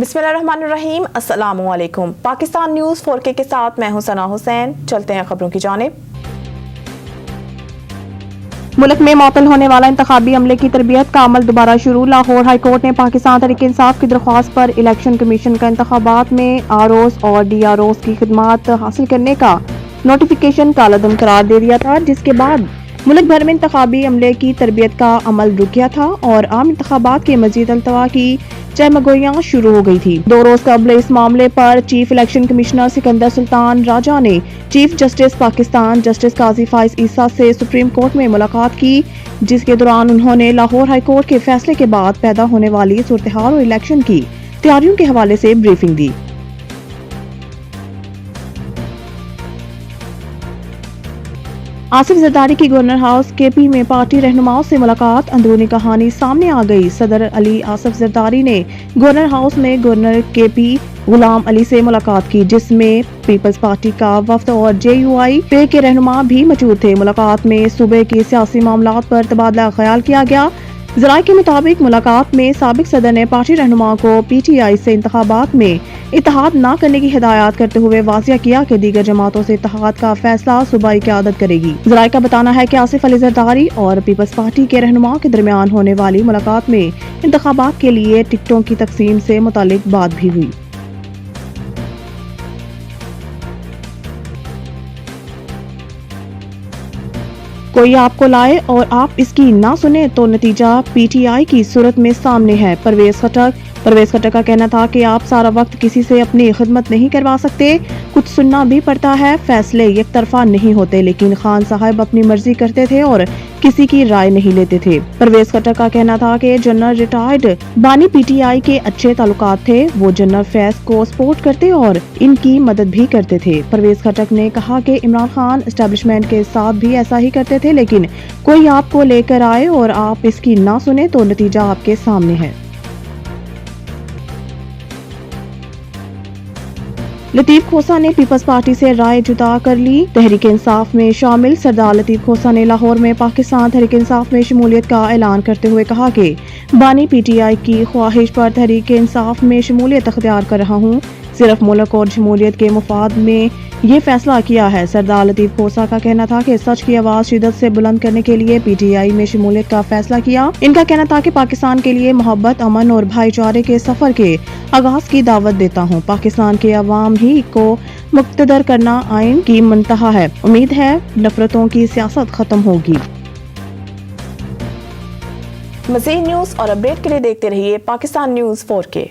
बिस्मिल्लाहिर्रहमानिर्रहीम, अस्सलामु अलैकुम। पाकिस्तान न्यूज़ 4K के साथ मैं हूं सना हुसैन। चलते हैं खबरों की जानिब। मुल्क में मुअत्तल होने वाला इंतखाबी अमले की तरबियत का अमल दोबारा शुरू। लाहौर हाई कोर्ट ने पाकिस्तान तहरीक इंसाफ की दरख्वास्त पर इलेक्शन कमीशन का इंतखाबात में आरओस और डीआरओस की खिदमात हासिल करने का नोटिफिकेशन कालादम करार दे दिया था, जिसके बाद मुल्क भर में इंतखाबी अमले की तरबियत का अमल रुक गया था और आम इंतखाबात के मजीद अल्तवा की चहमगोइयां शुरू हो गई थी। 2 रोज कबल इस मामले पर chief election commissioner Sikandar Sultan Raja ने चीफ जस्टिस पाकिस्तान जस्टिस काजी फाइज ईसा से सुप्रीम कोर्ट में मुलाकात की, जिसके दौरान उन्होंने लाहौर हाई कोर्ट के फैसले के बाद पैदा होने वाली सूरत-ए-हाल और इलेक्शन की तैयारियों के हवाले से ब्रीफिंग दी। आसिफ जरदारी की गवर्नर हाउस केपी में पार्टी रहनुमाओं से मुलाकात, अंदरूनी कहानी सामने आ गई। सदर अली आसिफ जरदारी ने गवर्नर हाउस में गवर्नर केपी गुलाम अली से मुलाकात की, जिसमें पीपल्स पार्टी का वफ्द और JUI पे के रहनुमा भी मौजूद थे। मुलाकात में सूबे के सियासी मामलात पर तबादला ख्याल किया गया। ज़राए के मुताबिक मुलाकात में साबिक सदर ने पार्टी रहनुमा को PTI से इंतखाबात में इत्तेहाद न करने की हिदायत करते हुए वाज़िया किया कि दीगर जमातों से इत्तेहाद का फैसला सूबाई क़यादत करेगी। ज़राए का बताना है कि आसिफ अली जरदारी और पीपल्स पार्टी के रहनुमा के दरमियान होने वाली मुलाकात में इंतखाबात के लिए टिकटों की तकसीम से मुतालिक बात भी हुई। कोई आपको लाए और आप इसकी ना सुने तो नतीजा PTI की सूरत में सामने है। परवेज खट्टक का कहना था कि आप सारा वक्त किसी से अपनी खिदमत नहीं करवा सकते, कुछ सुनना भी पड़ता है, फैसले एक तरफा नहीं होते। लेकिन खान साहब अपनी मर्जी करते थे और किसी की राय नहीं लेते थे। परवेज खट्टक का कहना था कि जनरल रिटायर्ड बानी PTI के अच्छे ताल्लुकात थे, वो जनरल फैज को सपोर्ट करते और इनकी मदद भी करते थे। परवेज खट्टक ने कहा कि इमरान खान एस्टेब्लिशमेंट के साथ भी ऐसा ही करते थे, लेकिन कोई आपको लेकर आए और आप इसकी ना सुने तो नतीजा आपके सामने है। लतीफ खोसा ने पीपल्स पार्टी से राय जुदा कर ली। तहरीक इंसाफ में शामिल सरदार लतीफ खोसा ने लाहौर में पाकिस्तान तहरीक इंसाफ में शमूलियत का ऐलान करते हुए कहा कि बानी PTI की ख्वाहिश पर तहरीक इंसाफ में शमूलियत अख्तियार कर रहा हूँ, सिर्फ मुल्क और शमूलियत के मुफाद में ये फैसला किया है। सरदार लतीफ खोसा का कहना था कि सच की आवाज शिद्दत से बुलंद करने के लिए PTI में शमूलियत का फैसला किया। इनका कहना था कि पाकिस्तान के लिए मोहब्बत, अमन और भाईचारे के सफर के आगाज की दावत देता हूँ। पाकिस्तान के अवाम ही को मुक्तदर करना आइन की मुंतहा है। उम्मीद है नफरतों की सियासत खत्म होगी। मज़ीद न्यूज़ और अपडेट के लिए देखते रहिए पाकिस्तान न्यूज़ 4K।